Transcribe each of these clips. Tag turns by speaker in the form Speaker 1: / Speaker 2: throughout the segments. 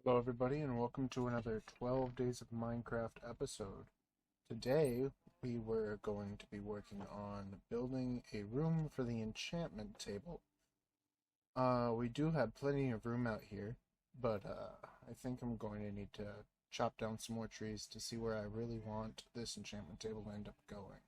Speaker 1: Hello, everybody, and welcome to another 12 Days of Minecraft episode. Today, we were going to be working on building a room for the enchantment table. We do have plenty of room out here, but I think I'm going to need to chop down some more trees to see where I really want this enchantment table to end up going.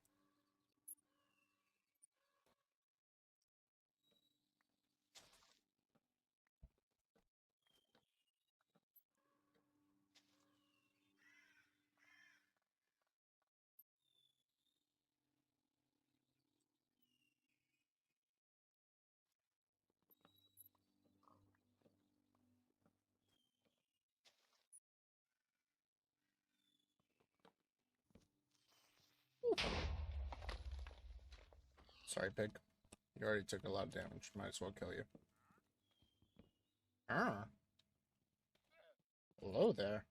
Speaker 1: Sorry, pig. You already took a lot of damage. Might as well kill you. Ah, hello there.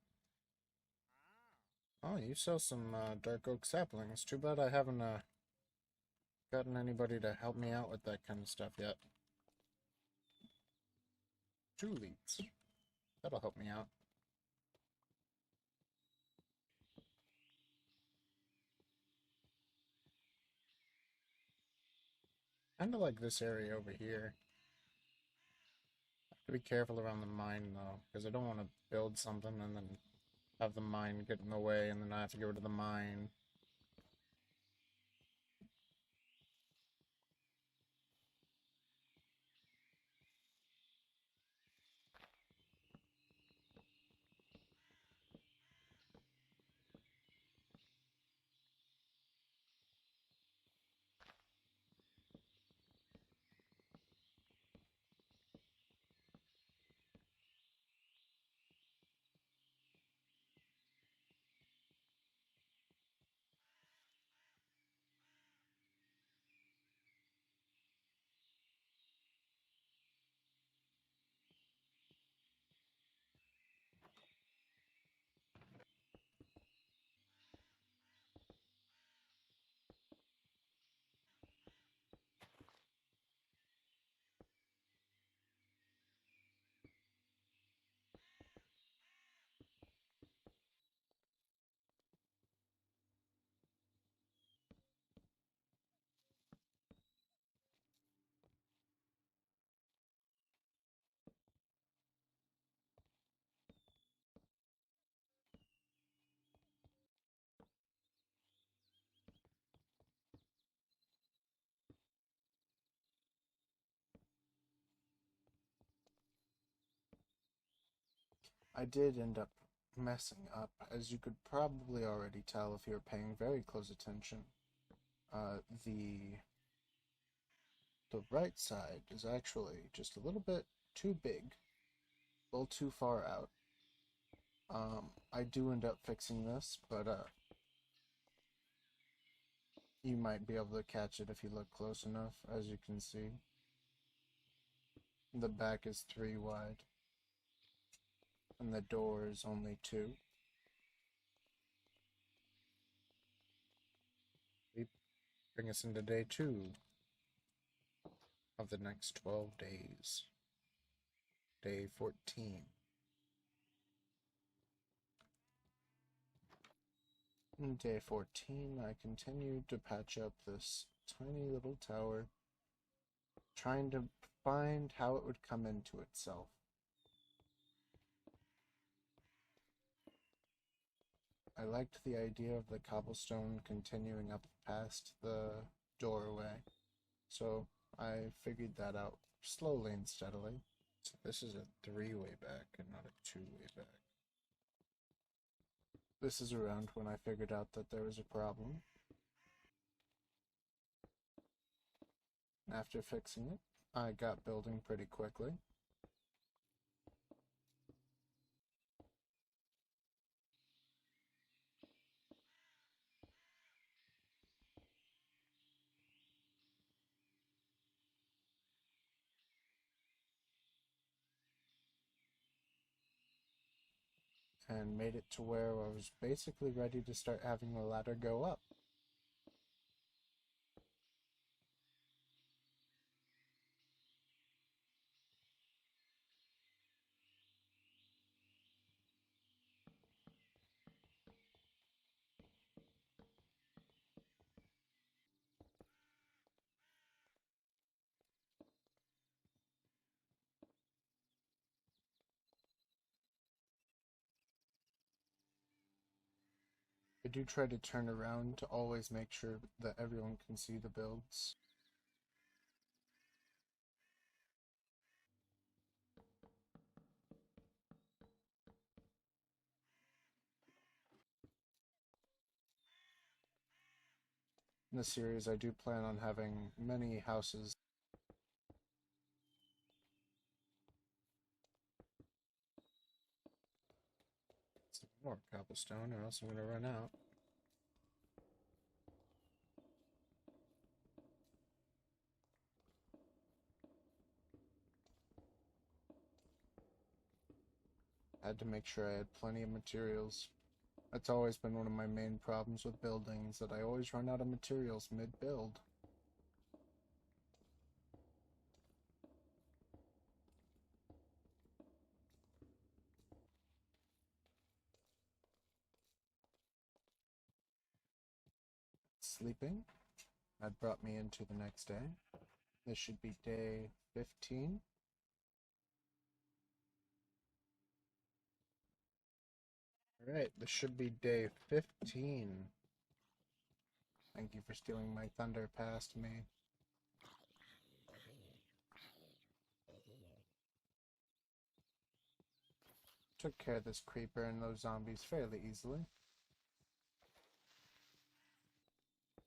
Speaker 1: Oh, you sell some dark oak saplings. Too bad I haven't gotten anybody to help me out with that kind of stuff yet. 2 leads. That'll help me out. Kinda like this area over here. Have to be careful around the mine though, because I don't want to build something and then have the mine get in the way and then I have to get rid of the mine. I did end up messing up, as you could probably already tell if you're paying very close attention. Uh, the the right side is actually just a little bit too big, a little too far out. I do end up fixing this, but you might be able to catch it if you look close enough. As you can see, the back is 3 wide, and the door is only 2. We bring us into day 2 of the next 12 days. Day 14. In day 14, I continued to patch up this tiny little tower, trying to find how it would come into itself. I liked the idea of the cobblestone continuing up past the doorway, so I figured that out slowly and steadily. So this is a 3-way back and not a 2-way back. This is around when I figured out that there was a problem. After fixing it, I got building pretty quickly. And made it to where I was basically ready to start having the ladder go up. do try to turn around to always make sure that everyone can see the builds. In this series, I do plan on having many houses. Some more cobblestone, or else I'm going to run out. I had to make sure I had plenty of materials. That's always been one of my main problems with buildings, that I always run out of materials mid-build. Sleeping. That brought me into the next day. This should be day 15. Alright, this should be day 15. Thank you for stealing my thunder past me. Took care of this creeper and those zombies fairly easily.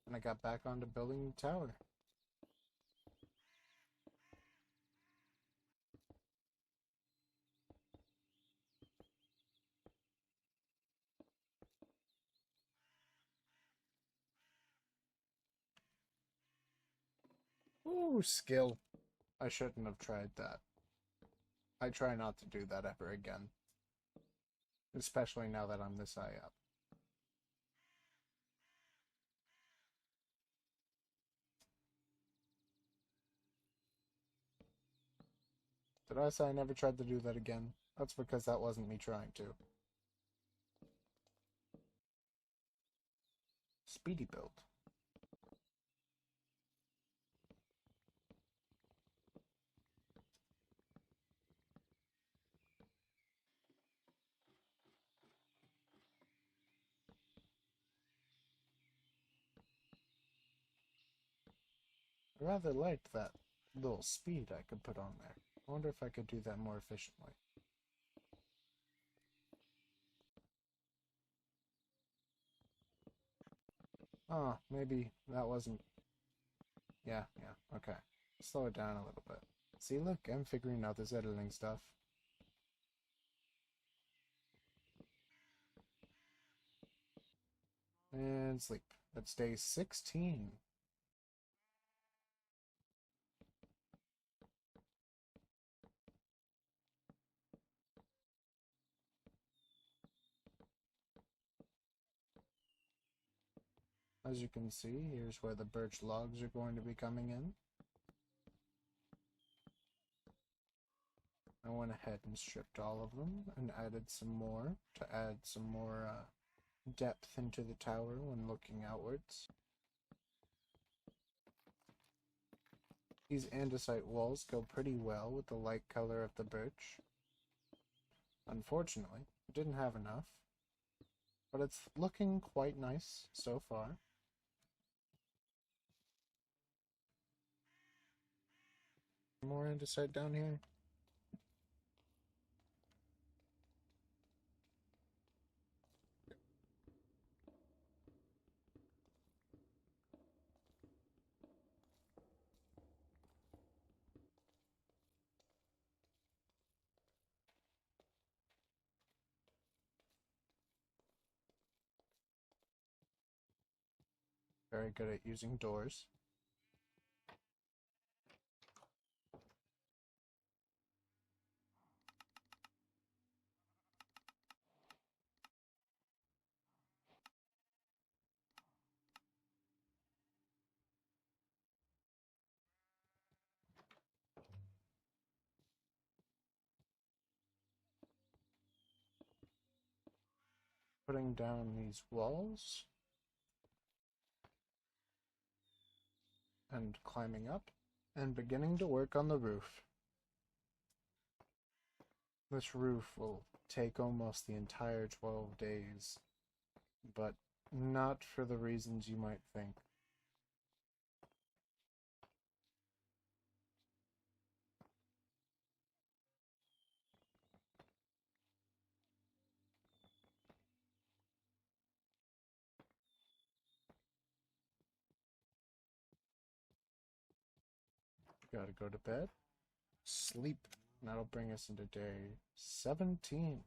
Speaker 1: And I got back onto building the tower. Ooh, skill. I shouldn't have tried that. I try not to do that ever again. Especially now that I'm this high up. Did I say I never tried to do that again? That's because that wasn't me trying to. Speedy build. I rather liked that little speed I could put on there. I wonder if I could do that more efficiently. Oh, maybe that wasn't... Yeah, okay. Slow it down a little bit. See, look, I'm figuring out this editing stuff. And sleep. That's day 16. As you can see, here's where the birch logs are going to be coming in. I went ahead and stripped all of them and added some more to add some more depth into the tower when looking outwards. These andesite walls go pretty well with the light color of the birch. Unfortunately, I didn't have enough, but it's looking quite nice so far. More andesite down here. Very good at using doors. Putting down these walls and climbing up and beginning to work on the roof. This roof will take almost the entire 12 days, but Not for the reasons you might think. Gotta go to bed. Sleep. That'll bring us into day 17.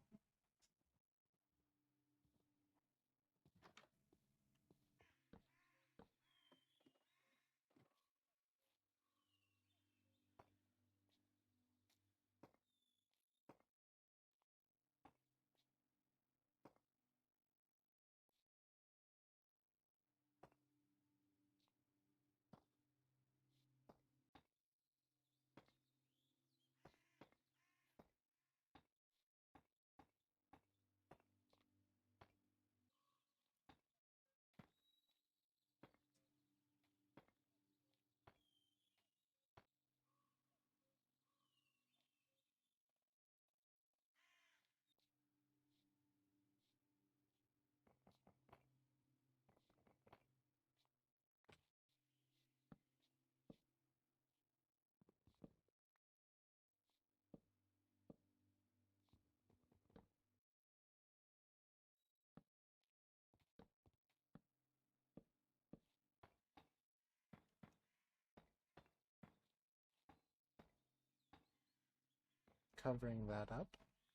Speaker 1: Covering that up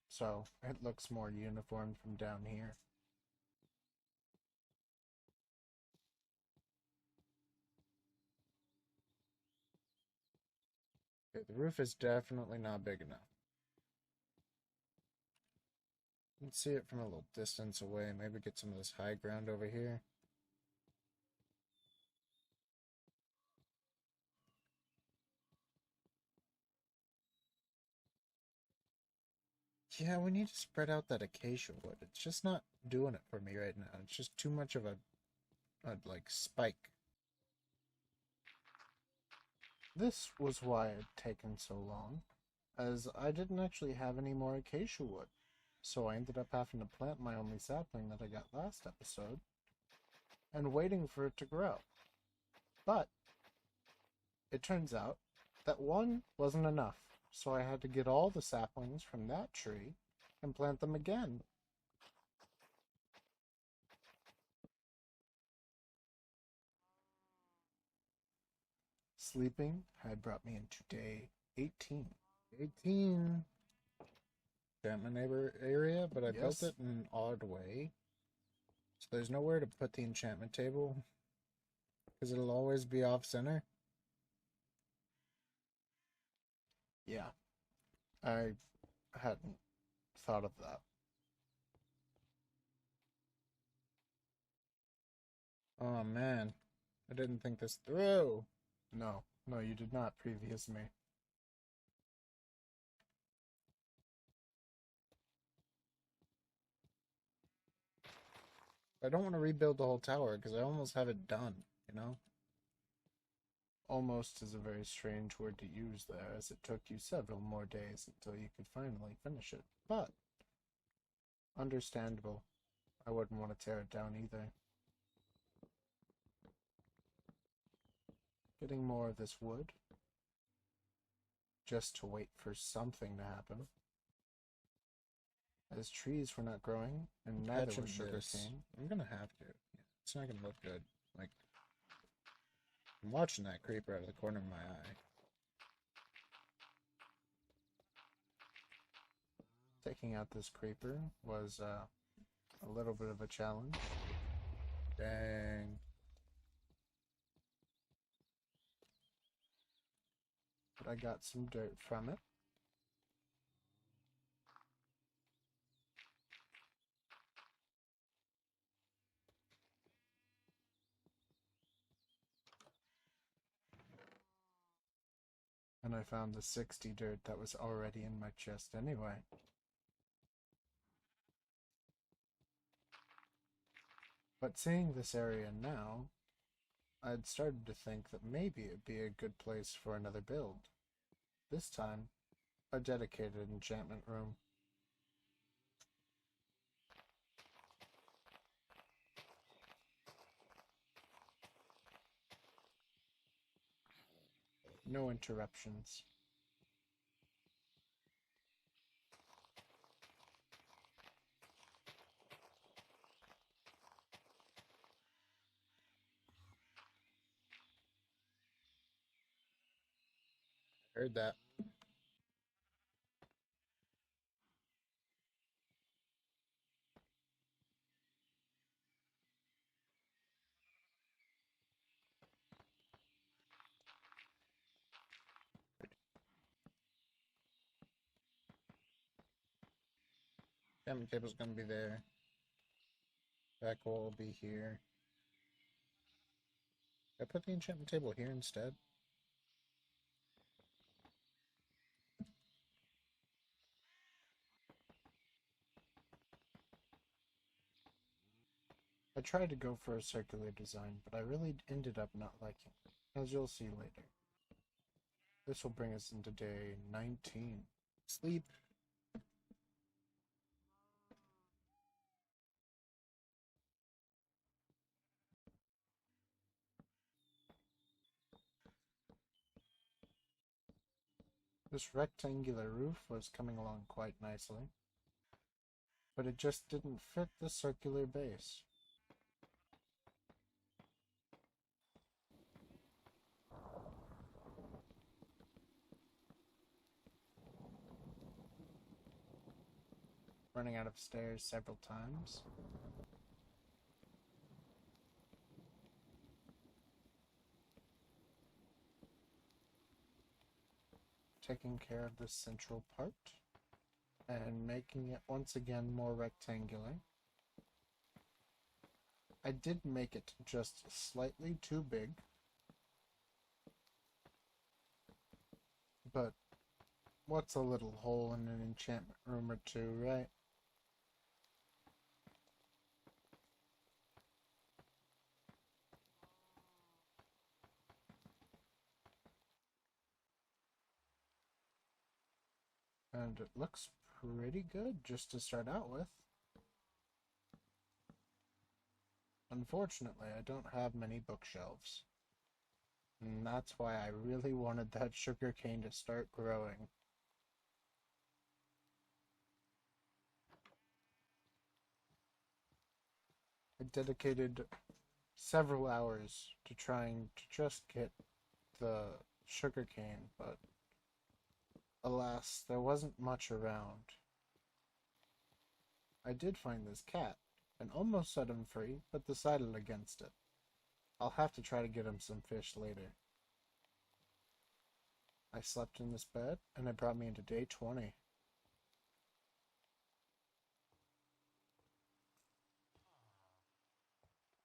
Speaker 1: so it looks more uniform from down here. Okay, the roof is definitely not big enough. Let's see it from a little distance away. Maybe get some of this high ground over here. Yeah, we need to spread out that acacia wood. It's just not doing it for me right now. It's just too much of a like spike. This was why it had taken so long, as I didn't actually have any more acacia wood. So I ended up having to plant my only sapling that I got last episode and waiting for it to grow. But it turns out that one wasn't enough, so I had to get all the saplings from that tree and plant them again. Sleeping had brought me into day 18.
Speaker 2: 18. My neighbor area, but I built
Speaker 1: Yes.
Speaker 2: it in an odd way. So there's nowhere to put the enchantment table because it'll always be off center.
Speaker 1: Yeah, I hadn't thought of that.
Speaker 2: Oh man, I didn't think this through.
Speaker 1: No, you did not previous me.
Speaker 2: I don't want to rebuild the whole tower because I almost have it done, you know?
Speaker 1: Almost is a very strange word to use there, as it took you several more days until you could finally finish it. But, understandable. I wouldn't want to tear it down either. Getting more of this wood, just to wait for something to happen. As trees were not growing, and neither
Speaker 2: Patching
Speaker 1: was
Speaker 2: this.
Speaker 1: sugarcane.
Speaker 2: I'm gonna have to. It's not gonna look good. Like, I'm watching that creeper out of the corner of my eye.
Speaker 1: Taking out this creeper was a little bit of a challenge.
Speaker 2: Dang.
Speaker 1: But I got some dirt from it. And I found the 60 dirt that was already in my chest anyway. But seeing this area now, I'd started to think that maybe it'd be a good place for another build. This time, a dedicated enchantment room. No interruptions.
Speaker 2: Heard that. Enchantment table's gonna be there. Back wall will be here. I put the enchantment table here instead.
Speaker 1: I tried to go for a circular design, but I really ended up not liking it, as you'll see later. This will bring us into day 19.
Speaker 2: Sleep.
Speaker 1: This rectangular roof was coming along quite nicely, but it just didn't fit the circular base. Running out of stairs several times. Taking care of the central part and making it once again more rectangular. I did make it just slightly too big, but what's a little hole in an enchantment room or two, right? And it looks pretty good just to start out with. Unfortunately, I don't have many bookshelves. And that's why I really wanted that sugarcane to start growing. I dedicated several hours to trying to just get the sugarcane, but alas, there wasn't much around. I did find this cat, and almost set him free, but decided against it. I'll have to try to get him some fish later. I slept in this bed, and it brought me into day 20.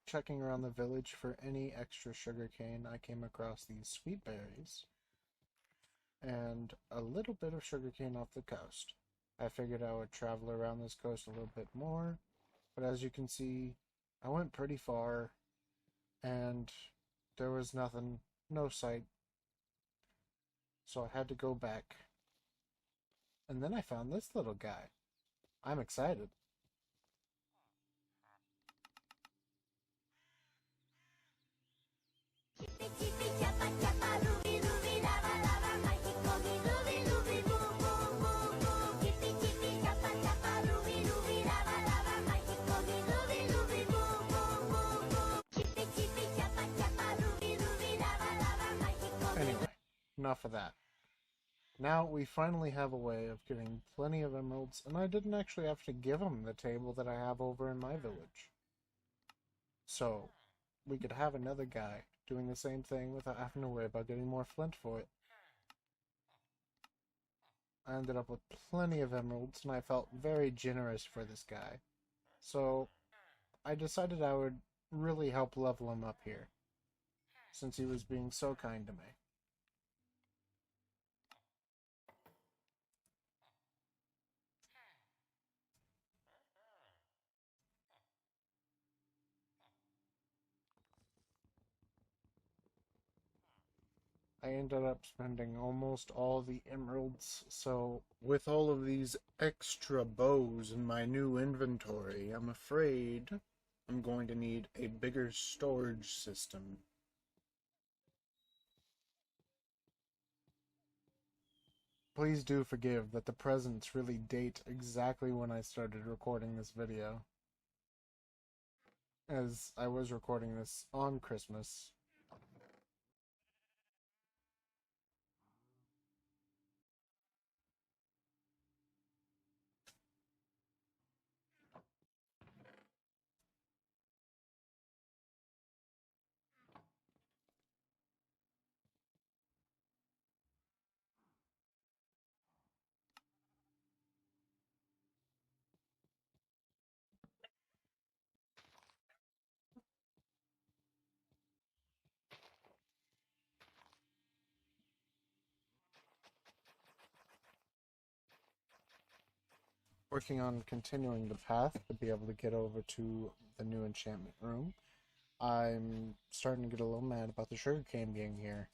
Speaker 1: Checking around the village for any extra sugarcane, I came across these sweet berries and a little bit of sugarcane off the coast. I figured I would travel around this coast a little bit more, but as you can see, I went pretty far and there was nothing, no sight, so I had to go back. And then I found this little guy. I'm excited. Anyway, enough of that. Now we finally have a way of getting plenty of emeralds, and I didn't actually have to give him the table that I have over in my village. So, we could have another guy doing the same thing without having to worry about getting more flint for it. I ended up with plenty of emeralds, and I felt very generous for this guy. So, I decided I would really help level him up here, since he was being so kind to me. I ended up spending almost all the emeralds, so with all of these extra bows in my new inventory, I'm afraid I'm going to need a bigger storage system. Please do forgive that the presents really date exactly when I started recording this video, as I was recording this on Christmas. Working on continuing the path to be able to get over to the new enchantment room. I'm starting to get a little mad about the sugarcane being here.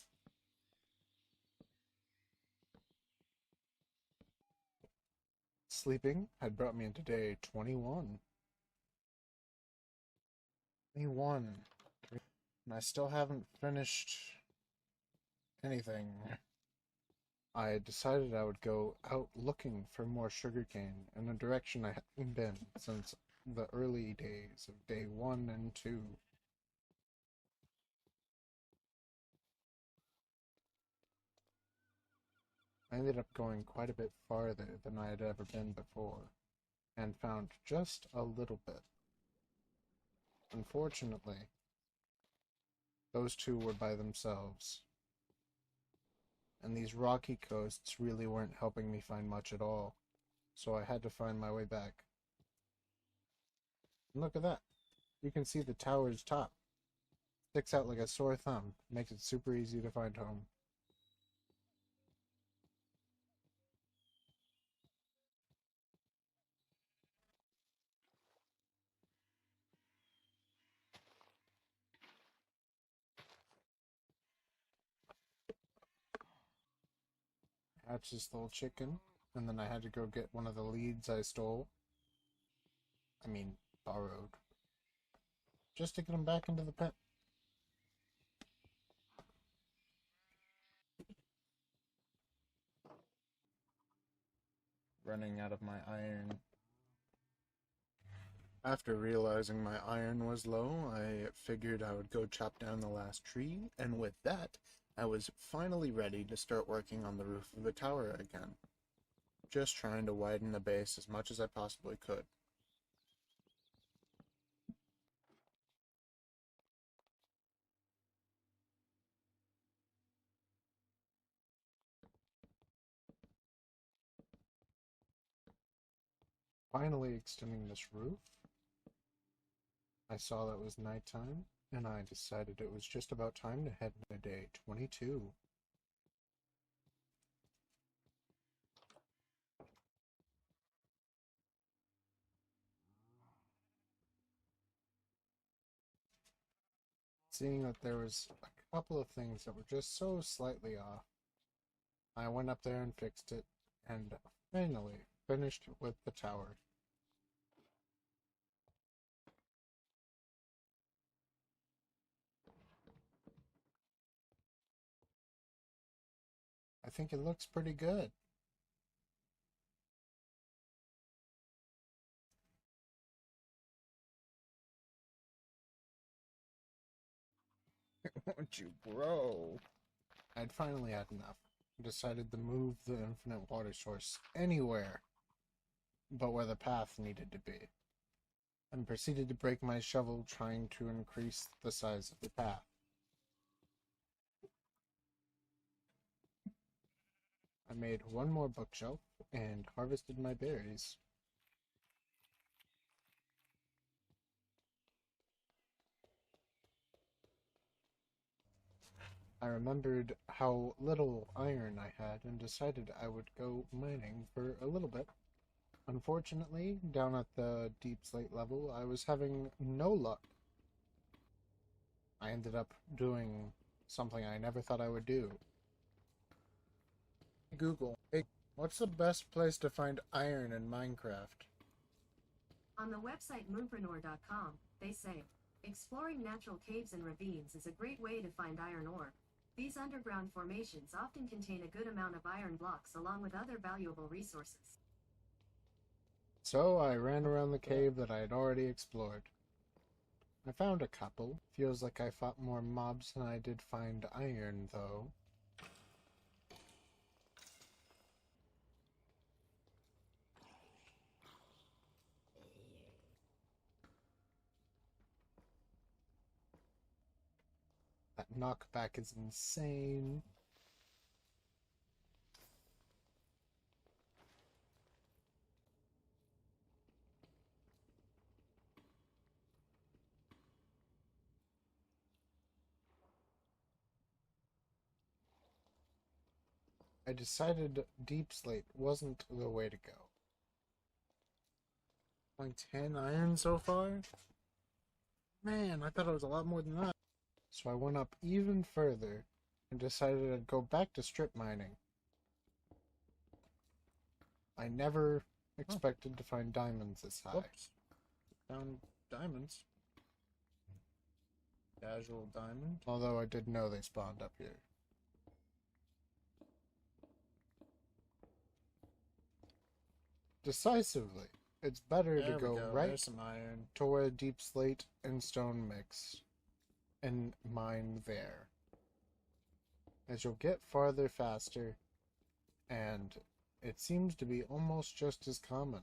Speaker 1: Sleeping had brought me into day 21. 21. And I still haven't finished anything. I decided I would go out looking for more sugarcane in a direction I haven't been since the early days of day 1 and 2. I ended up going quite a bit farther than I had ever been before, and found just a little bit. Unfortunately, those two were by themselves, and these rocky coasts really weren't helping me find much at all, so I had to find my way back. And look at that. You can see the tower's top. Sticks out like a sore thumb. Makes it super easy to find home. Hatched this little chicken, and then I had to go get one of the leads I stole. I mean, borrowed. Just to get him back into the pen. Running out of my iron. After realizing my iron was low, I figured I would go chop down the last tree, and with that, I was finally ready to start working on the roof of the tower again. Just trying to widen the base as much as I possibly could. Finally extending this roof, I saw that it was nighttime, and I decided it was just about time to head into day 22. Seeing that there was a couple of things that were just so slightly off, I went up there and fixed it, and finally finished with the tower. I think it looks pretty good. Won't you, bro? I'd finally had enough. Decided to move the infinite water source anywhere but where the path needed to be, and proceeded to break my shovel trying to increase the size of the path. I made one more bookshelf and harvested my berries. I remembered how little iron I had and decided I would go mining for a little bit. Unfortunately, down at the deep slate level, I was having no luck. I ended up doing something I never thought I would do. Google, hey, what's the best place to find iron in Minecraft?
Speaker 3: On the website moonpreneur.com, they say, exploring natural caves and ravines is a great way to find iron ore. These underground formations often contain a good amount of iron blocks along with other valuable resources.
Speaker 1: So I ran around the cave that I had already explored. I found a couple. Feels like I fought more mobs than I did find iron, though. That knockback is insane. I decided deep slate wasn't the way to go. Only 10 iron so far? Man, I thought it was a lot more than that. So I went up even further and decided I'd go back to strip mining. I never expected to find diamonds this high.
Speaker 2: Whoops. Found diamonds. Casual diamond.
Speaker 1: Although I did know they spawned up here. Decisively, it's better
Speaker 2: There
Speaker 1: to
Speaker 2: we
Speaker 1: go right
Speaker 2: There's some iron.
Speaker 1: to where deep slate and stone mix and mine there, as you'll get farther faster, and it seems to be almost just as common.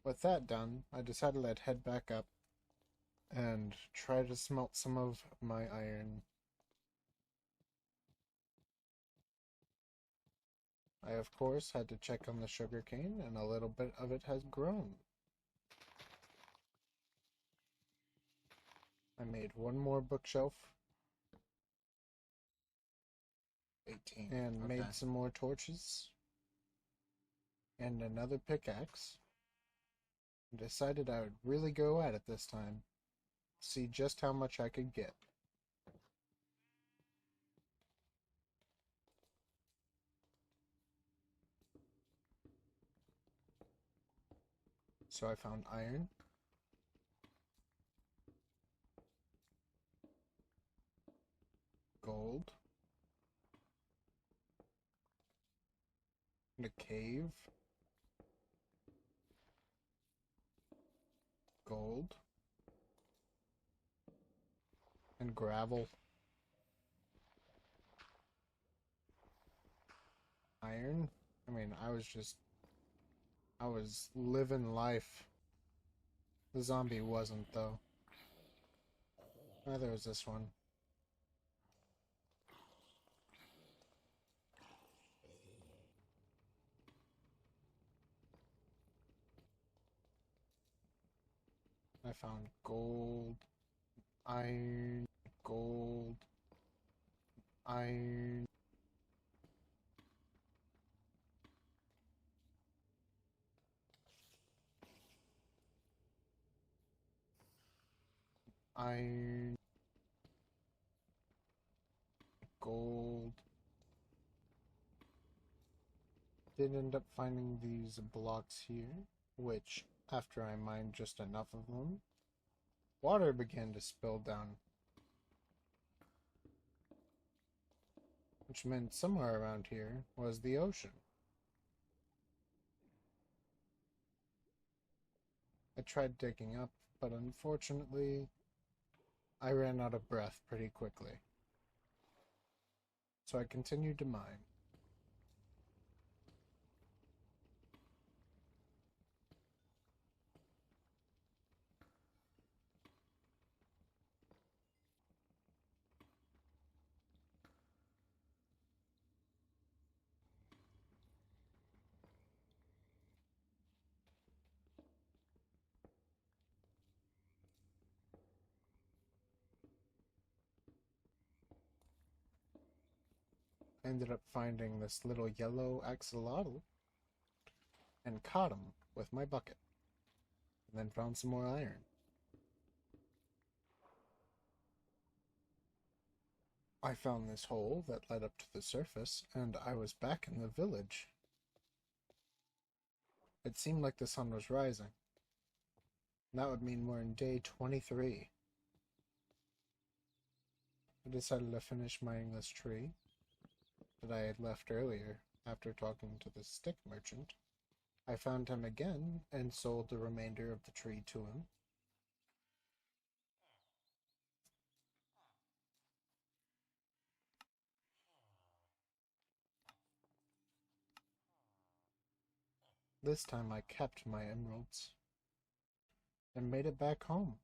Speaker 1: With that done, I decided I'd head back up and try to smelt some of my iron. I, of course, had to check on the sugarcane, and a little bit of it has grown. I made one more bookshelf
Speaker 2: 18.
Speaker 1: and
Speaker 2: Okay.
Speaker 1: made some more torches and another pickaxe. And decided I would really go at it this time, see just how much I could get. So I found iron, gold, and a cave, gold, and gravel, iron. I mean, I was living life. The zombie wasn't, though. There was this one. I found gold, iron, gold, iron. Iron, gold. Did end up finding these blocks here, which, after I mined just enough of them, water began to spill down. Which meant somewhere around here was the ocean. I tried digging up, but unfortunately, I ran out of breath pretty quickly. So I continued to mine. I ended up finding this little yellow axolotl and caught him with my bucket, and then found some more iron. I found this hole that led up to the surface, and I was back in the village. It seemed like the sun was rising. That would mean we're in day 23.
Speaker 2: I decided to finish mining this tree that I had left earlier after talking to the stick merchant. I found him again and sold the remainder of the tree to him. This time I kept my emeralds and made it back home.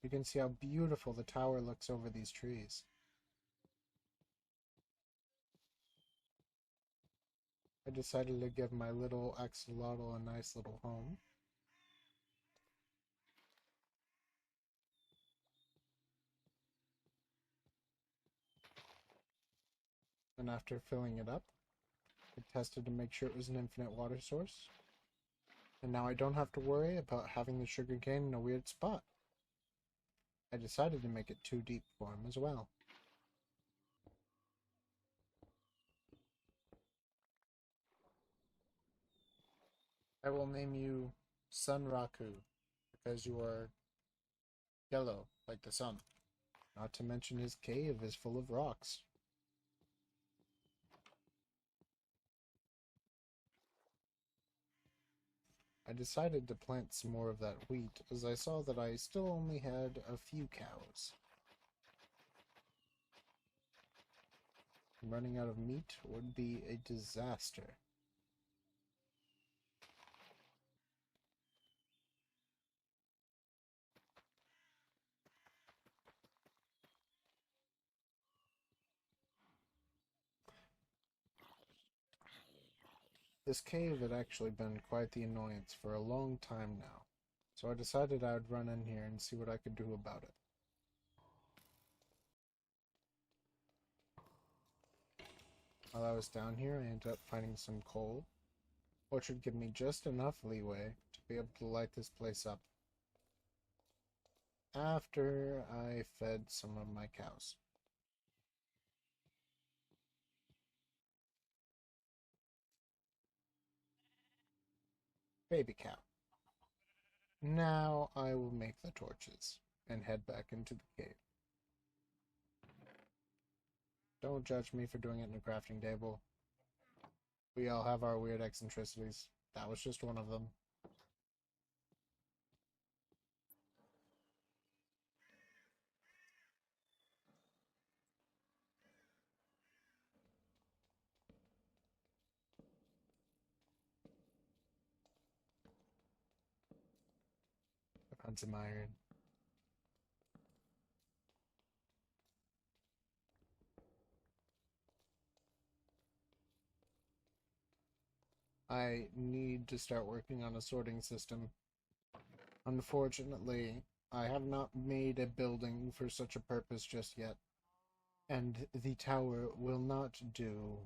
Speaker 2: You can see how beautiful the tower looks over these trees. I decided to give my little axolotl a nice little home. And after filling it up, I tested to make sure it was an infinite water source. And now I don't have to worry about having the sugarcane in a weird spot. I decided to make it too deep for him as well. I will name you Sunraku because you are yellow like the sun. Not to mention his cave is full of rocks. I decided to plant some more of that wheat as I saw that I still only had a few cows. Running out of meat would be a disaster. This cave had actually been quite the annoyance for a long time now, so I decided I would run in here and see what I could do about it. While I was down here, I ended up finding some coal, which would give me just enough leeway to be able to light this place up after I fed some of my cows. Baby cow. Now I will make the torches and head back into the cave. Don't judge me for doing it in a crafting table. We all have our weird eccentricities. That was just one of them. I found some iron. I need to start working on a sorting system. Unfortunately, I have not made a building for such a purpose just yet, and the tower will not do.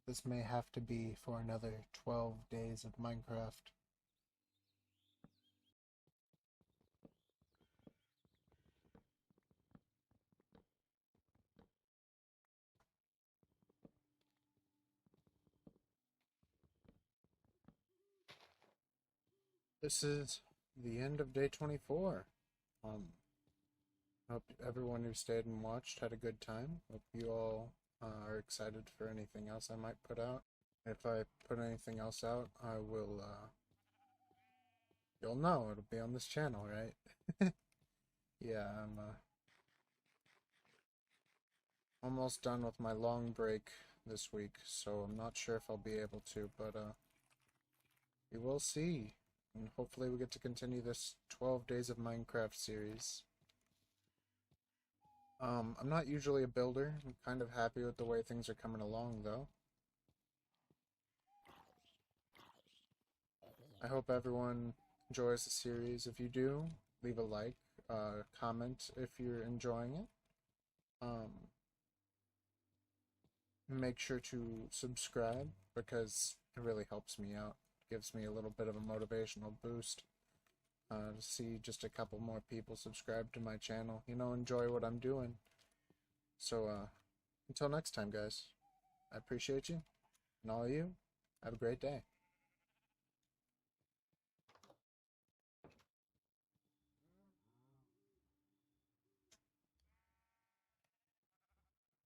Speaker 2: This may have to be for another 12 days of Minecraft. This is the end of day 24. Hope everyone who stayed and watched had a good time. Hope you all are excited for anything else I might put out. If I put anything else out, I will, you'll know. It'll be on this channel, right? Yeah, I'm, almost done with my long break this week, so I'm not sure if I'll be able to, but, we will see. And hopefully we get to continue this 12 Days of Minecraft series. I'm not usually a builder. I'm kind of happy with the way things are coming along, though. I hope everyone enjoys the series. If you do, leave a like, comment if you're enjoying it. Make sure to subscribe because it really helps me out. Gives me a little bit of a motivational boost to see just a couple more people subscribe to my channel. You know, enjoy what I'm doing. So, until next time, guys, I appreciate you, and all of you, have a great day.